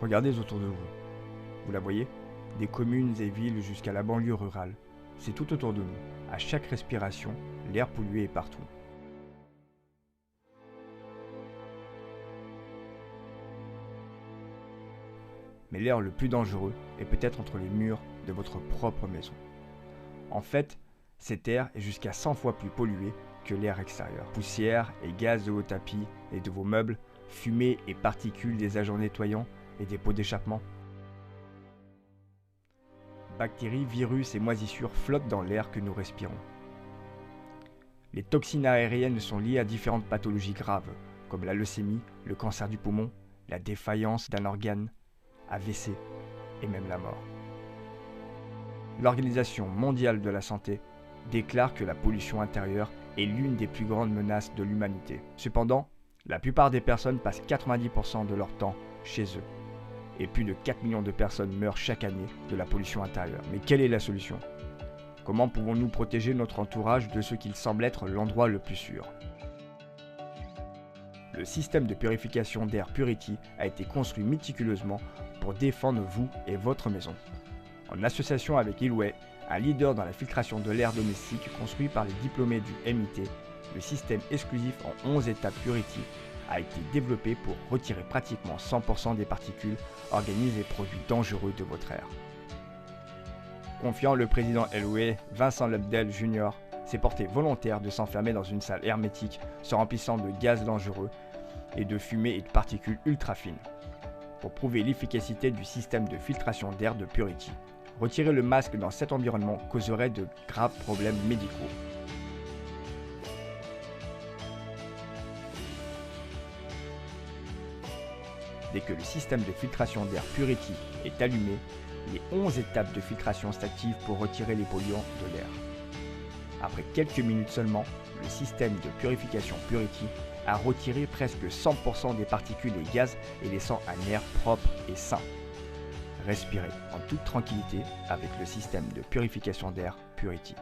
Regardez autour de vous. Vous la voyez? Des communes et villes jusqu'à la banlieue rurale. C'est tout autour de nous. À chaque respiration, l'air pollué est partout. Mais l'air le plus dangereux est peut-être entre les murs de votre propre maison. En fait, cet air est jusqu'à 100 fois plus pollué que l'air extérieur. Poussière et gaz de vos tapis et de vos meubles, fumée et particules des agents nettoyants et des pots d'échappement. Bactéries, virus et moisissures flottent dans l'air que nous respirons. Les toxines aériennes sont liées à différentes pathologies graves, comme la leucémie, le cancer du poumon, la défaillance d'un organe, AVC et même la mort. L'Organisation mondiale de la santé déclare que la pollution intérieure est l'une des plus grandes menaces de l'humanité. Cependant, la plupart des personnes passent 90% de leur temps chez eux. Et plus de 4 millions de personnes meurent chaque année de la pollution intérieure. Mais quelle est la solution? Comment pouvons-nous protéger notre entourage de ce qu'il semble être l'endroit le plus sûr? Le système de purification d'air Purity a été construit méticuleusement pour défendre vous et votre maison. En association avec Ilway, un leader dans la filtration de l'air domestique construit par les diplômés du MIT, le système exclusif en 11 étapes Purity a été développé pour retirer pratiquement 100% des particules, organismes et produits dangereux de votre air. Confiant, le président Ilway, Vincent Lebdel Jr., s'est porté volontaire de s'enfermer dans une salle hermétique se remplissant de gaz dangereux et de fumée et de particules ultra fines, pour prouver l'efficacité du système de filtration d'air de Purity. Retirer le masque dans cet environnement causerait de graves problèmes médicaux. Dès que le système de filtration d'air Purity est allumé, les 11 étapes de filtration s'activent pour retirer les polluants de l'air. Après quelques minutes seulement, le système de purification Purity a retiré presque 100% des particules et gaz et laissant un air propre et sain. Respirez en toute tranquillité avec le système de purification d'air Purity.